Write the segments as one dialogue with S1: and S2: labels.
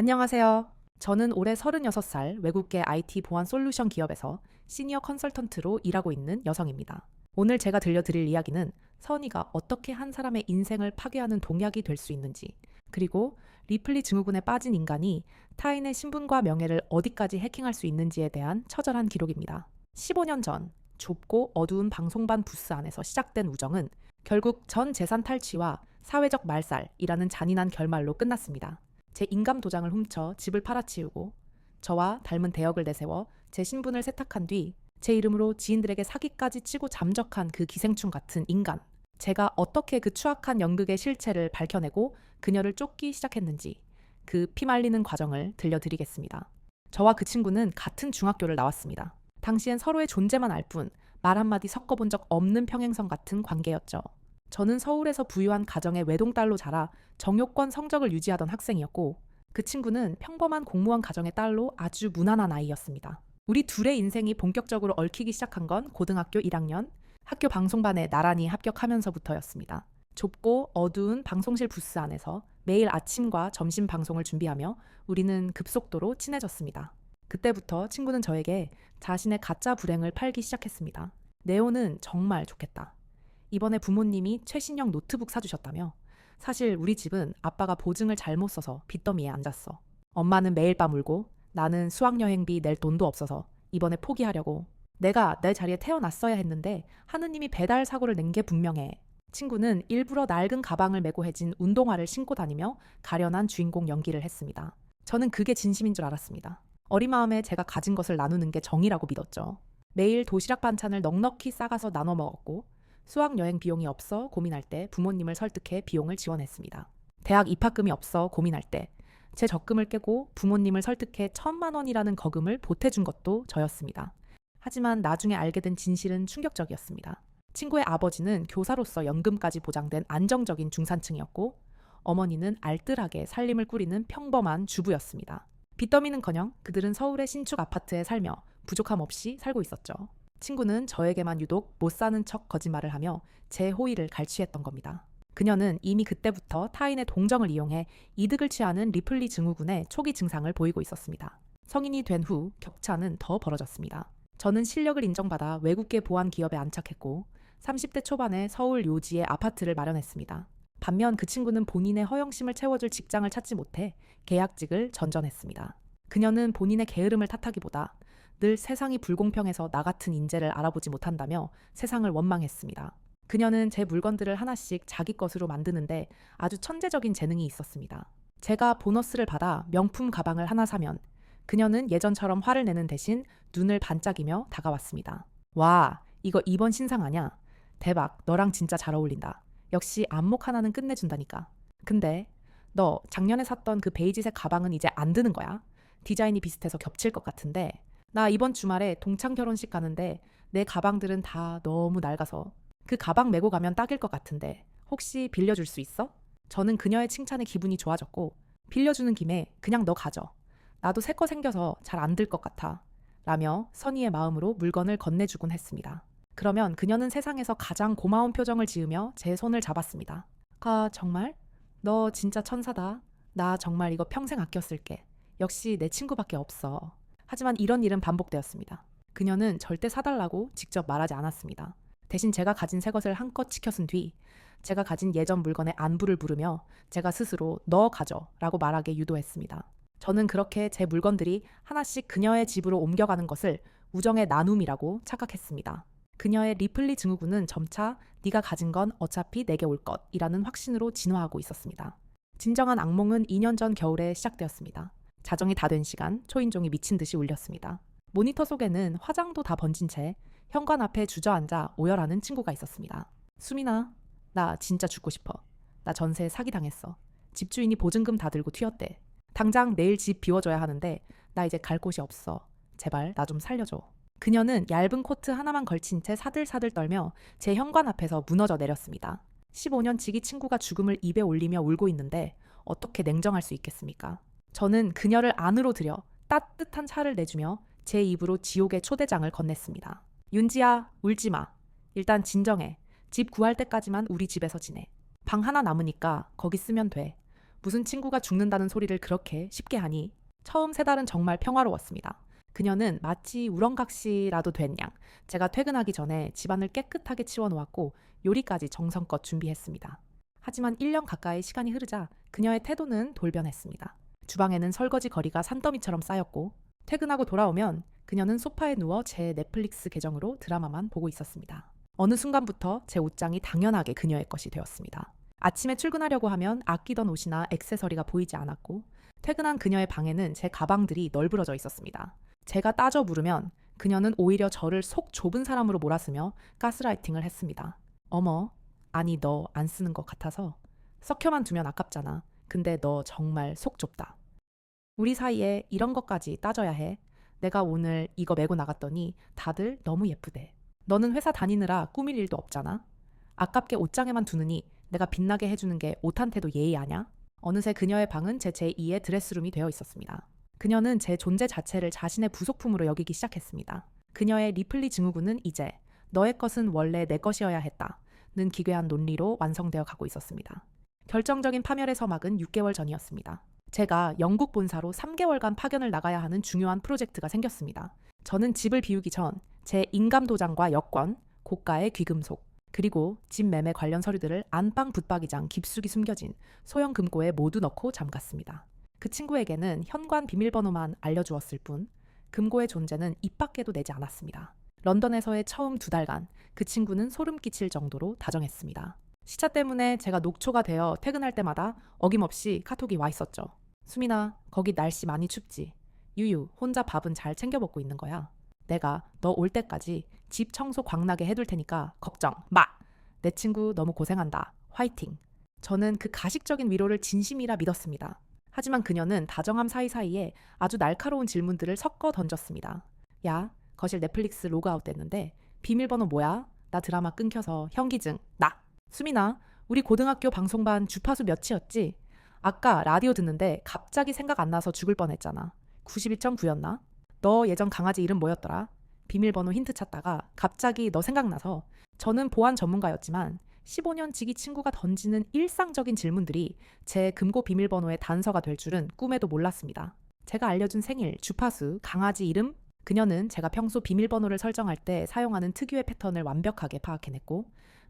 S1: 안녕하세요. 저는 올해 36살 외국계 IT 보안 솔루션 기업에서 시니어 컨설턴트로 일하고 있는 여성입니다. 오늘 제가 들려드릴 이야기는 선의가 어떻게 한 사람의 인생을 파괴하는 독약이 될 수 있는지, 그리고 리플리 증후군에 빠진 인간이 타인의 신분과 명예를 어디까지 해킹할 수 있는지에 대한 처절한 기록입니다. 15년 전 좁고 어두운 방송반 부스 안에서 시작된 우정은 결국 전 재산 탈취와 사회적 말살이라는 잔인한 결말로 끝났습니다. 제 인감 도장을 훔쳐 집을 팔아치우고 저와 닮은 대역을 내세워 제 신분을 세탁한 뒤 제 이름으로 지인들에게 사기까지 치고 잠적한 그 기생충 같은 인간. 제가 어떻게 그 추악한 연극의 실체를 밝혀내고 그녀를 쫓기 시작했는지 그 피말리는 과정을 들려드리겠습니다. 저와 그 친구는 같은 중학교를 나왔습니다. 당시엔 서로의 존재만 알 뿐 말 한마디 섞어본 적 없는 평행선 같은 관계였죠. 저는 서울에서 부유한 가정의 외동딸로 자라 정요권 성적을 유지하던 학생이었고 그 친구는 평범한 공무원 가정의 딸로 아주 무난한 아이였습니다. 우리 둘의 인생이 본격적으로 얽히기 시작한 건 고등학교 1학년 학교 방송반에 나란히 합격하면서부터였습니다. 좁고 어두운 방송실 부스 안에서 매일 아침과 점심 방송을 준비하며 우리는 급속도로 친해졌습니다. 그때부터 친구는 저에게 자신의 가짜 불행을 팔기 시작했습니다. 네오는 정말 좋겠다. 이번에 부모님이 최신형 노트북 사주셨다며. 사실 우리 집은 아빠가 보증을 잘못 써서 빚더미에 앉았어. 엄마는 매일 밤 울고 나는 수학여행비 낼 돈도 없어서 이번에 포기하려고. 내가 내 자리에 태어났어야 했는데 하느님이 배달 사고를 낸 게 분명해. 친구는 일부러 낡은 가방을 메고 해진 운동화를 신고 다니며 가련한 주인공 연기를 했습니다. 저는 그게 진심인 줄 알았습니다. 어린 마음에 제가 가진 것을 나누는 게 정의라고 믿었죠. 매일 도시락 반찬을 넉넉히 싸가서 나눠 먹었고 수학여행 비용이 없어 고민할 때 부모님을 설득해 비용을 지원했습니다. 대학 입학금이 없어 고민할 때 제 적금을 깨고 부모님을 설득해 1,000만 원이라는 거금을 보태준 것도 저였습니다. 하지만 나중에 알게 된 진실은 충격적이었습니다. 친구의 아버지는 교사로서 연금까지 보장된 안정적인 중산층이었고 어머니는 알뜰하게 살림을 꾸리는 평범한 주부였습니다. 빚더미는커녕 그들은 서울의 신축 아파트에 살며 부족함 없이 살고 있었죠. 친구는 저에게만 유독 못 사는 척 거짓말을 하며 제 호의를 갈취했던 겁니다. 그녀는 이미 그때부터 타인의 동정을 이용해 이득을 취하는 리플리 증후군의 초기 증상을 보이고 있었습니다. 성인이 된 후 격차는 더 벌어졌습니다. 저는 실력을 인정받아 외국계 보안 기업에 안착했고 30대 초반에 서울 요지에 아파트를 마련했습니다. 반면 그 친구는 본인의 허영심을 채워줄 직장을 찾지 못해 계약직을 전전했습니다. 그녀는 본인의 게으름을 탓하기보다 늘 세상이 불공평해서 나 같은 인재를 알아보지 못한다며 세상을 원망했습니다. 그녀는 제 물건들을 하나씩 자기 것으로 만드는데 아주 천재적인 재능이 있었습니다. 제가 보너스를 받아 명품 가방을 하나 사면 그녀는 예전처럼 화를 내는 대신 눈을 반짝이며 다가왔습니다. 와, 이거 이번 신상 아냐? 대박, 너랑 진짜 잘 어울린다. 역시 안목 하나는 끝내준다니까. 근데 너 작년에 샀던 그 베이지색 가방은 이제 안 드는 거야? 디자인이 비슷해서 겹칠 것 같은데. 나 이번 주말에 동창 결혼식 가는데 내 가방들은 다 너무 낡아서 그 가방 메고 가면 딱일 것 같은데 혹시 빌려줄 수 있어? 저는 그녀의 칭찬에 기분이 좋아졌고 빌려주는 김에 그냥 너 가져. 나도 새 거 생겨서 잘 안 들 것 같아. 라며 선의의 마음으로 물건을 건네주곤 했습니다. 그러면 그녀는 세상에서 가장 고마운 표정을 지으며 제 손을 잡았습니다. 아, 정말? 너 진짜 천사다. 나 정말 이거 평생 아껴 쓸게. 역시 내 친구밖에 없어. 하지만 이런 일은 반복되었습니다. 그녀는 절대 사달라고 직접 말하지 않았습니다. 대신 제가 가진 새 것을 한껏 치켜쓴 뒤 제가 가진 예전 물건의 안부를 물으며 제가 스스로 너 가져 라고 말하게 유도했습니다. 저는 그렇게 제 물건들이 하나씩 그녀의 집으로 옮겨가는 것을 우정의 나눔이라고 착각했습니다. 그녀의 리플리 증후군은 점차 네가 가진 건 어차피 내게 올 것이라는 확신으로 진화하고 있었습니다. 진정한 악몽은 2년 전 겨울에 시작되었습니다. 자정이 다 된 시간 초인종이 미친 듯이 울렸습니다. 모니터 속에는 화장도 다 번진 채 현관 앞에 주저앉아 오열하는 친구가 있었습니다. 수민아, 나 진짜 죽고 싶어. 나 전세 사기당했어. 집주인이 보증금 다 들고 튀었대. 당장 내일 집 비워줘야 하는데 나 이제 갈 곳이 없어. 제발 나 좀 살려줘. 그녀는 얇은 코트 하나만 걸친 채 사들사들 떨며 제 현관 앞에서 무너져 내렸습니다. 15년 지기 친구가 죽음을 입에 올리며 울고 있는데 어떻게 냉정할 수 있겠습니까? 저는 그녀를 안으로 들여 따뜻한 차를 내주며 제 입으로 지옥의 초대장을 건넸습니다. 윤지야, 울지 마. 일단 진정해. 집 구할 때까지만 우리 집에서 지내. 방 하나 남으니까 거기 쓰면 돼. 무슨 친구가 죽는다는 소리를 그렇게 쉽게 하니 처음 세 달은 정말 평화로웠습니다. 그녀는 마치 우렁각시라도 된 양 제가 퇴근하기 전에 집안을 깨끗하게 치워놓았고 요리까지 정성껏 준비했습니다. 하지만 1년 가까이 시간이 흐르자 그녀의 태도는 돌변했습니다. 주방에는 설거지 거리가 산더미처럼 쌓였고 퇴근하고 돌아오면 그녀는 소파에 누워 제 넷플릭스 계정으로 드라마만 보고 있었습니다. 어느 순간부터 제 옷장이 당연하게 그녀의 것이 되었습니다. 아침에 출근하려고 하면 아끼던 옷이나 액세서리가 보이지 않았고 퇴근한 그녀의 방에는 제 가방들이 널브러져 있었습니다. 제가 따져 물으면 그녀는 오히려 저를 속 좁은 사람으로 몰았으며 가스라이팅을 했습니다. 어머, 아니 너 안 쓰는 것 같아서 썩혀만 두면 아깝잖아. 근데 너 정말 속 좁다. 우리 사이에 이런 것까지 따져야 해. 내가 오늘 이거 메고 나갔더니 다들 너무 예쁘대. 너는 회사 다니느라 꾸밀 일도 없잖아. 아깝게 옷장에만 두느니 내가 빛나게 해주는 게 옷한테도 예의 아냐? 어느새 그녀의 방은 제 제2의 드레스룸이 되어 있었습니다. 그녀는 제 존재 자체를 자신의 부속품으로 여기기 시작했습니다. 그녀의 리플리 증후군은 이제 너의 것은 원래 내 것이어야 했다는 기괴한 논리로 완성되어 가고 있었습니다. 결정적인 파멸의 서막은 6개월 전이었습니다. 제가 영국 본사로 3개월간 파견을 나가야 하는 중요한 프로젝트가 생겼습니다. 저는 집을 비우기 전 제 인감 도장과 여권, 고가의 귀금속, 그리고 집 매매 관련 서류들을 안방 붙박이장 깊숙이 숨겨진 소형 금고에 모두 넣고 잠갔습니다. 그 친구에게는 현관 비밀번호만 알려주었을 뿐 금고의 존재는 입 밖에도 내지 않았습니다. 런던에서의 처음 2달간 그 친구는 소름 끼칠 정도로 다정했습니다. 시차 때문에 제가 녹초가 되어 퇴근할 때마다 어김없이 카톡이 와 있었죠. 수민아, 거기 날씨 많이 춥지? 유유, 혼자 밥은 잘 챙겨 먹고 있는 거야. 내가 너 올 때까지 집 청소 광나게 해둘 테니까 걱정 마! 내 친구 너무 고생한다. 화이팅! 저는 그 가식적인 위로를 진심이라 믿었습니다. 하지만 그녀는 다정함 사이사이에 아주 날카로운 질문들을 섞어 던졌습니다. 야, 거실 넷플릭스 로그아웃 됐는데 비밀번호 뭐야? 나 드라마 끊겨서 현기증 나! 수민아, 우리 고등학교 방송반 주파수 몇이었지? 아까 라디오 듣는데 갑자기 생각 안 나서 죽을 뻔했잖아. 91.9였나? 너 예전 강아지 이름 뭐였더라? 비밀번호 힌트 찾다가 갑자기 너 생각나서 저는 보안 전문가였지만 15년 지기 친구가 던지는 일상적인 질문들이 제 금고 비밀번호의 단서가 될 줄은 꿈에도 몰랐습니다. 제가 알려준 생일, 주파수, 강아지 이름? 그녀는 제가 평소 비밀번호를 설정할 때 사용하는 특유의 패턴을 완벽하게 파악해냈고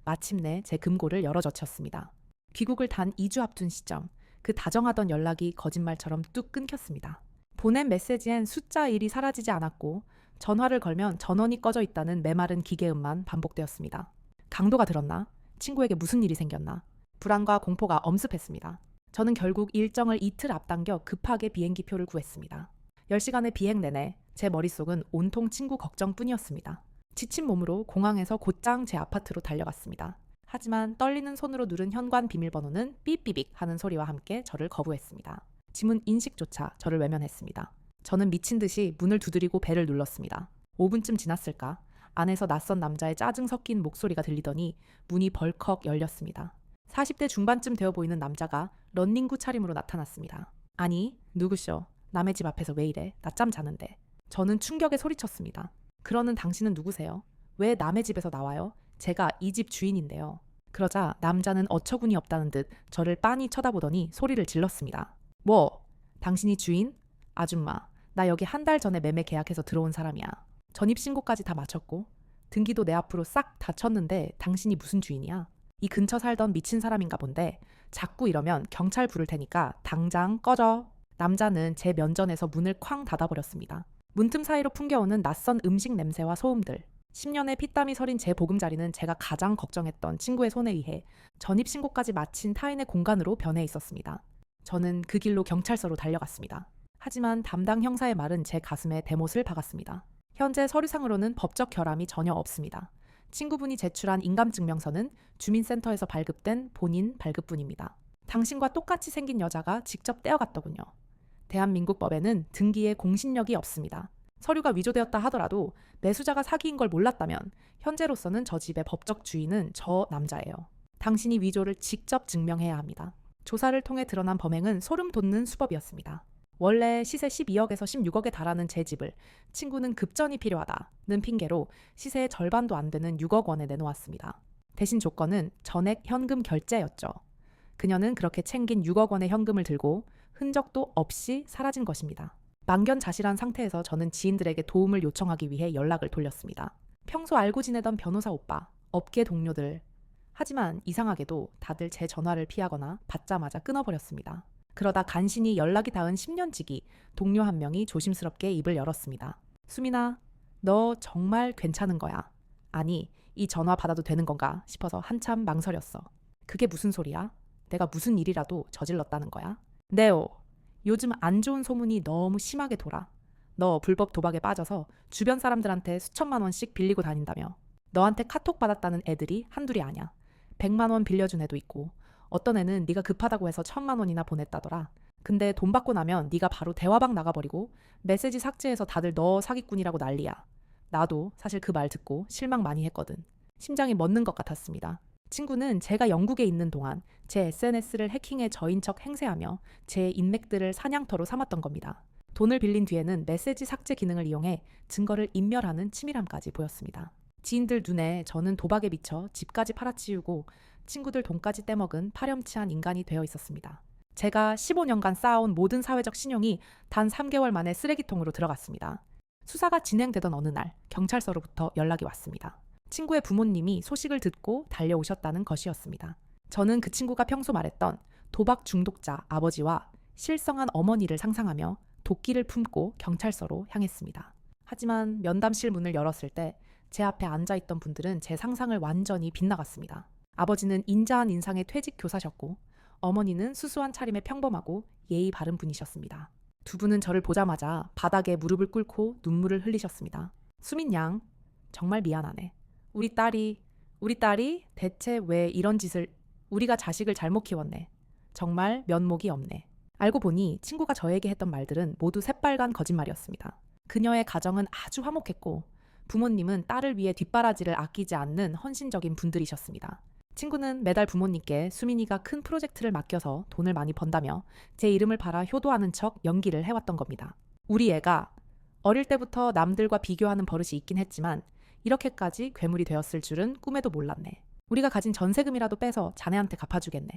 S1: 마침내 제 금고를 열어젖혔습니다. 귀국을 단 2주 앞둔 시점, 그 다정하던 연락이 거짓말처럼 뚝 끊겼습니다. 보낸 메시지엔 숫자 1이 사라지지 않았고 전화를 걸면 전원이 꺼져 있다는 메마른 기계음만 반복되었습니다. 강도가 들었나? 친구에게 무슨 일이 생겼나? 불안과 공포가 엄습했습니다. 저는 결국 일정을 이틀 앞당겨 급하게 비행기표를 구했습니다. 10시간의 비행 내내 제 머릿속은 온통 친구 걱정뿐이었습니다. 지친 몸으로 공항에서 곧장 제 아파트로 달려갔습니다. 하지만 떨리는 손으로 누른 현관 비밀번호는 삐삐빅 하는 소리와 함께 저를 거부했습니다. 지문 인식조차 저를 외면했습니다. 저는 미친 듯이 문을 두드리고 벨을 눌렀습니다. 5분쯤 지났을까? 안에서 낯선 남자의 짜증 섞인 목소리가 들리더니 문이 벌컥 열렸습니다. 40대 중반쯤 되어 보이는 남자가 런닝구 차림으로 나타났습니다. 아니, 누구셔? 남의 집 앞에서 왜 이래? 낮잠 자는데. 저는 충격에 소리쳤습니다. 그러는 당신은 누구세요? 왜 남의 집에서 나와요? 제가 이 집 주인인데요. 그러자 남자는 어처구니 없다는 듯 저를 빤히 쳐다보더니 소리를 질렀습니다. 뭐? 당신이 주인? 아줌마, 나 여기 한 달 전에 매매 계약해서 들어온 사람이야. 전입신고까지 다 마쳤고 등기도 내 앞으로 싹 다 쳤는데 당신이 무슨 주인이야? 이 근처 살던 미친 사람인가 본데 자꾸 이러면 경찰 부를 테니까 당장 꺼져. 남자는 제 면전에서 문을 쾅 닫아버렸습니다. 문틈 사이로 풍겨오는 낯선 음식 냄새와 소음들. 10년의 피땀이 서린 제 보금자리는 제가 가장 걱정했던 친구의 손에 의해 전입신고까지 마친 타인의 공간으로 변해 있었습니다. 저는 그 길로 경찰서로 달려갔습니다. 하지만 담당 형사의 말은 제 가슴에 대못을 박았습니다. 현재 서류상으로는 법적 결함이 전혀 없습니다. 친구분이 제출한 인감증명서는 주민센터에서 발급된 본인 발급분입니다. 당신과 똑같이 생긴 여자가 직접 떼어갔더군요. 대한민국 법에는 등기에 공신력이 없습니다. 서류가 위조되었다 하더라도 매수자가 사기인 걸 몰랐다면 현재로서는 저 집의 법적 주인은 저 남자예요. 당신이 위조를 직접 증명해야 합니다. 조사를 통해 드러난 범행은 소름 돋는 수법이었습니다. 원래 시세 12억에서 16억에 달하는 제 집을 친구는 급전이 필요하다는 핑계로 시세의 절반도 안 되는 6억 원에 내놓았습니다. 대신 조건은 전액 현금 결제였죠. 그녀는 그렇게 챙긴 6억 원의 현금을 들고 흔적도 없이 사라진 것입니다. 망견자실한 상태에서 저는 지인들에게 도움을 요청하기 위해 연락을 돌렸습니다. 평소 알고 지내던 변호사 오빠, 업계 동료들. 하지만 이상하게도 다들 제 전화를 피하거나 받자마자 끊어버렸습니다. 그러다 간신히 연락이 닿은 10년지기 동료 한 명이 조심스럽게 입을 열었습니다. 수민아, 너 정말 괜찮은 거야? 아니, 이 전화 받아도 되는 건가 싶어서 한참 망설였어. 그게 무슨 소리야? 내가 무슨 일이라도 저질렀다는 거야? 네오, 요즘 안 좋은 소문이 너무 심하게 돌아. 너 불법 도박에 빠져서 주변 사람들한테 수천만 원씩 빌리고 다닌다며. 너한테 카톡 받았다는 애들이 한둘이 아냐. 100만 원 빌려준 애도 있고 어떤 애는 네가 급하다고 해서 1000만 원이나 보냈다더라. 근데 돈 받고 나면 네가 바로 대화방 나가버리고 메시지 삭제해서 다들 너 사기꾼이라고 난리야. 나도 사실 그 말 듣고 실망 많이 했거든. 심장이 멎는 것 같았습니다. 친구는 제가 영국에 있는 동안 제 SNS를 해킹해 저인 척 행세하며 제 인맥들을 사냥터로 삼았던 겁니다. 돈을 빌린 뒤에는 메시지 삭제 기능을 이용해 증거를 인멸하는 치밀함까지 보였습니다. 지인들 눈에 저는 도박에 미쳐 집까지 팔아치우고 친구들 돈까지 떼먹은 파렴치한 인간이 되어 있었습니다. 제가 15년간 쌓아온 모든 사회적 신용이 단 3개월 만에 쓰레기통으로 들어갔습니다. 수사가 진행되던 어느 날 경찰서로부터 연락이 왔습니다. 친구의 부모님이 소식을 듣고 달려오셨다는 것이었습니다. 저는 그 친구가 평소 말했던 도박 중독자 아버지와 실성한 어머니를 상상하며 도끼를 품고 경찰서로 향했습니다. 하지만 면담실 문을 열었을 때 제 앞에 앉아있던 분들은 제 상상을 완전히 빗나갔습니다. 아버지는 인자한 인상의 퇴직 교사셨고 어머니는 수수한 차림의 평범하고 예의 바른 분이셨습니다. 두 분은 저를 보자마자 바닥에 무릎을 꿇고 눈물을 흘리셨습니다. 수민 양, 정말 미안하네. 우리 딸이 대체 왜 이런 짓을, 우리가 자식을 잘못 키웠네. 정말 면목이 없네. 알고 보니 친구가 저에게 했던 말들은 모두 새빨간 거짓말이었습니다. 그녀의 가정은 아주 화목했고 부모님은 딸을 위해 뒷바라지를 아끼지 않는 헌신적인 분들이셨습니다. 친구는 매달 부모님께 수민이가 큰 프로젝트를 맡겨서 돈을 많이 번다며 제 이름을 팔아 효도하는 척 연기를 해왔던 겁니다. 우리 애가 어릴 때부터 남들과 비교하는 버릇이 있긴 했지만 이렇게까지 괴물이 되었을 줄은 꿈에도 몰랐네. 우리가 가진 전세금이라도 빼서 자네한테 갚아주겠네.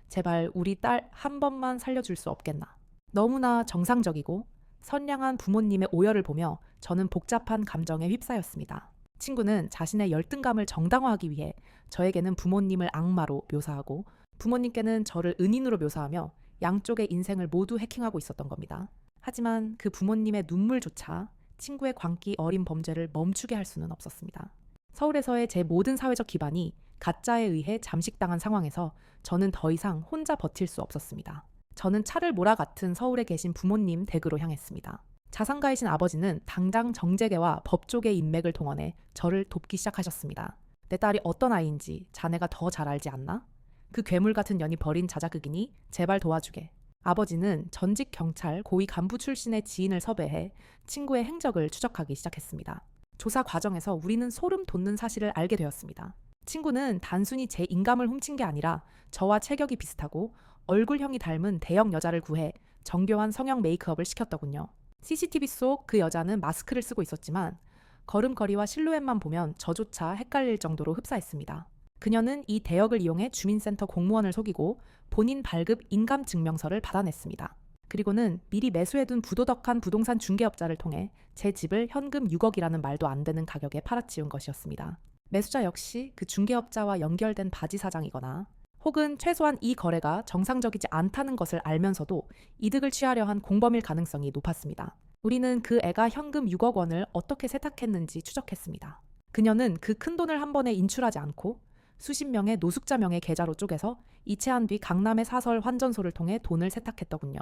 S1: 제발 우리 딸 한 번만 살려줄 수 없겠나. 너무나 정상적이고 선량한 부모님의 오열을 보며 저는 복잡한 감정에 휩싸였습니다. 친구는 자신의 열등감을 정당화하기 위해 저에게는 부모님을 악마로 묘사하고 부모님께는 저를 은인으로 묘사하며 양쪽의 인생을 모두 해킹하고 있었던 겁니다. 하지만 그 부모님의 눈물조차 친구의 광기 어린 범죄를 멈추게 할 수는 없었습니다. 서울에서의 제 모든 사회적 기반이 가짜에 의해 잠식당한 상황에서 저는 더 이상 혼자 버틸 수 없었습니다. 저는 차를 몰아같은 서울에 계신 부모님 댁으로 향했습니다. 자산가이신 아버지는 당장 정재계와 법조계 인맥을 동원해 저를 돕기 시작하셨습니다. 내 딸이 어떤 아이인지 자네가 더 잘 알지 않나? 그 괴물 같은 년이 벌인 자작극이니 제발 도와주게. 아버지는 전직 경찰 고위 간부 출신의 지인을 섭외해 친구의 행적을 추적하기 시작했습니다. 조사 과정에서 우리는 소름 돋는 사실을 알게 되었습니다. 친구는 단순히 제 인감을 훔친 게 아니라 저와 체격이 비슷하고 얼굴형이 닮은 대형 여자를 구해 정교한 성형 메이크업을 시켰더군요. CCTV 속 그 여자는 마스크를 쓰고 있었지만 걸음걸이와 실루엣만 보면 저조차 헷갈릴 정도로 흡사했습니다. 그녀는 이 대역을 이용해 주민센터 공무원을 속이고 본인 발급 인감증명서를 받아냈습니다. 그리고는 미리 매수해둔 부도덕한 부동산 중개업자를 통해 제 집을 현금 6억이라는 말도 안 되는 가격에 팔아치운 것이었습니다. 매수자 역시 그 중개업자와 연결된 바지 사장이거나 혹은 최소한 이 거래가 정상적이지 않다는 것을 알면서도 이득을 취하려 한 공범일 가능성이 높았습니다. 우리는 그 애가 현금 6억 원을 어떻게 세탁했는지 추적했습니다. 그녀는 그 큰 돈을 한 번에 인출하지 않고 수십 명의 노숙자 명의 계좌로 쪼개서 이체한 뒤 강남의 사설 환전소를 통해 돈을 세탁했더군요.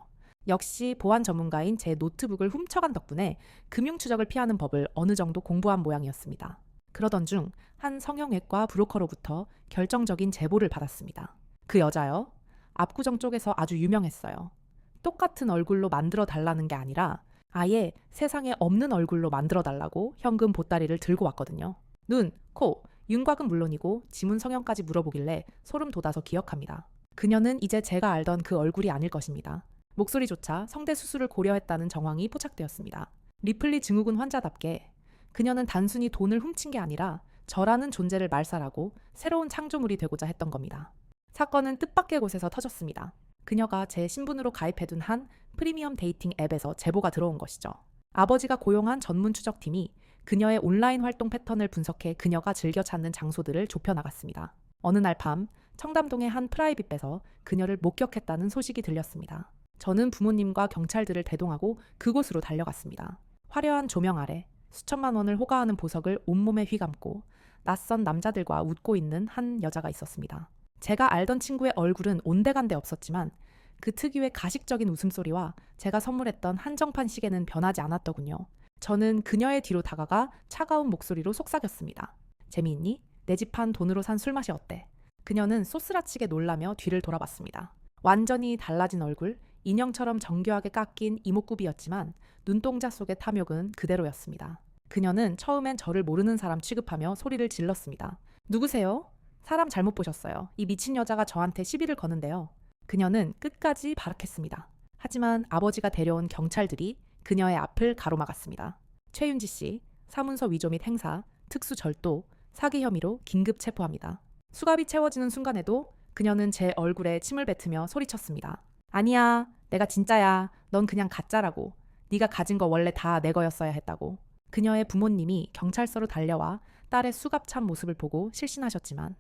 S1: 역시 보안 전문가인 제 노트북을 훔쳐간 덕분에 금융추적을 피하는 법을 어느 정도 공부한 모양이었습니다. 그러던 중 한 성형외과 브로커로부터 결정적인 제보를 받았습니다. 그 여자요. 압구정 쪽에서 아주 유명했어요. 똑같은 얼굴로 만들어 달라는 게 아니라 아예 세상에 없는 얼굴로 만들어 달라고 현금 보따리를 들고 왔거든요. 눈, 코, 윤곽은 물론이고 지문 성형까지 물어보길래 소름 돋아서 기억합니다. 그녀는 이제 제가 알던 그 얼굴이 아닐 것입니다. 목소리조차 성대 수술을 고려했다는 정황이 포착되었습니다. 리플리 증후군 환자답게 그녀는 단순히 돈을 훔친 게 아니라 저라는 존재를 말살하고 새로운 창조물이 되고자 했던 겁니다. 사건은 뜻밖의 곳에서 터졌습니다. 그녀가 제 신분으로 가입해둔 한 프리미엄 데이팅 앱에서 제보가 들어온 것이죠. 아버지가 고용한 전문 추적팀이 그녀의 온라인 활동 패턴을 분석해 그녀가 즐겨 찾는 장소들을 좁혀나갔습니다. 어느 날 밤 청담동의 한 프라이빗에서 그녀를 목격했다는 소식이 들렸습니다. 저는 부모님과 경찰들을 대동하고 그곳으로 달려갔습니다. 화려한 조명 아래 수천만 원을 호가하는 보석을 온몸에 휘감고 낯선 남자들과 웃고 있는 한 여자가 있었습니다. 제가 알던 친구의 얼굴은 온데간데 없었지만 그 특유의 가식적인 웃음소리와 제가 선물했던 한정판 시계는 변하지 않았더군요. 저는 그녀의 뒤로 다가가 차가운 목소리로 속삭였습니다. 재미있니? 내 집 판 돈으로 산 술맛이 어때? 그녀는 쏘스라치게 놀라며 뒤를 돌아봤습니다. 완전히 달라진 얼굴, 인형처럼 정교하게 깎인 이목구비였지만 눈동자 속의 탐욕은 그대로였습니다. 그녀는 처음엔 저를 모르는 사람 취급하며 소리를 질렀습니다. 누구세요? 사람 잘못 보셨어요. 이 미친 여자가 저한테 시비를 거는데요. 그녀는 끝까지 발악했습니다. 하지만 아버지가 데려온 경찰들이 그녀의 앞을 가로막았습니다. 최윤지 씨, 사문서 위조 및 행사, 특수절도, 사기 혐의로 긴급 체포합니다. 수갑이 채워지는 순간에도 그녀는 제 얼굴에 침을 뱉으며 소리쳤습니다. 아니야, 내가 진짜야. 넌 그냥 가짜라고. 네가 가진 거 원래 다 내 거였어야 했다고. 그녀의 부모님이 경찰서로 달려와 딸의 수갑 찬 모습을 보고 실신하셨지만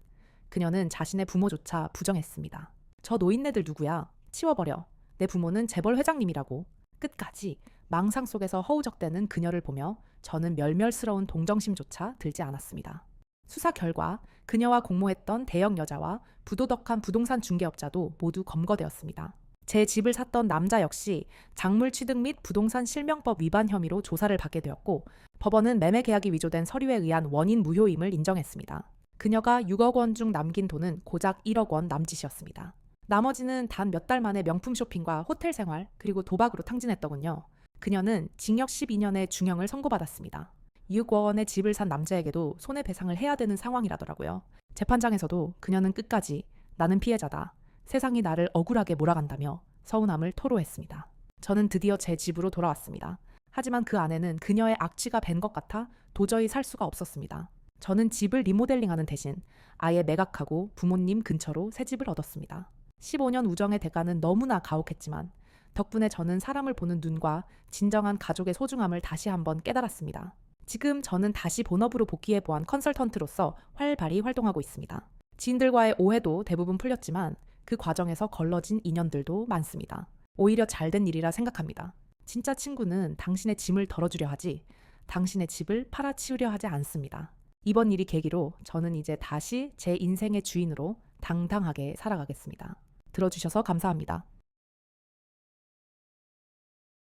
S1: 그녀는 자신의 부모조차 부정했습니다. 저 노인네들 누구야? 치워버려. 내 부모는 재벌 회장님이라고. 끝까지 망상 속에서 허우적대는 그녀를 보며 저는 멸멸스러운 동정심조차 들지 않았습니다. 수사 결과 그녀와 공모했던 대형 여자와 부도덕한 부동산 중개업자도 모두 검거되었습니다. 제 집을 샀던 남자 역시 작물 취득 및 부동산 실명법 위반 혐의로 조사를 받게 되었고 법원은 매매 계약이 위조된 서류에 의한 원인 무효임을 인정했습니다. 그녀가 6억 원 중 남긴 돈은 고작 1억 원 남짓이었습니다. 나머지는 단 몇 달 만에 명품 쇼핑과 호텔 생활 그리고 도박으로 탕진했더군요. 그녀는 징역 12년의 중형을 선고받았습니다. 6억 원의 집을 산 남자에게도 손해배상을 해야 되는 상황이라더라고요. 재판장에서도 그녀는 끝까지 나는 피해자다. 세상이 나를 억울하게 몰아간다며 서운함을 토로했습니다. 저는 드디어 제 집으로 돌아왔습니다. 하지만 그 안에는 그녀의 악취가 밴 것 같아 도저히 살 수가 없었습니다. 저는 집을 리모델링하는 대신 아예 매각하고 부모님 근처로 새 집을 얻었습니다. 15년 우정의 대가는 너무나 가혹했지만 덕분에 저는 사람을 보는 눈과 진정한 가족의 소중함을 다시 한번 깨달았습니다. 지금 저는 다시 본업으로 복귀해보안 컨설턴트로서 활발히 활동하고 있습니다. 지인들과의 오해도 대부분 풀렸지만 그 과정에서 걸러진 인연들도 많습니다. 오히려 잘된 일이라 생각합니다. 진짜 친구는 당신의 짐을 덜어주려 하지 당신의 집을 팔아치우려 하지 않습니다. 이번 일이 계기로 저는 이제 다시 제 인생의 주인으로 당당하게 살아가겠습니다. 들어주셔서 감사합니다.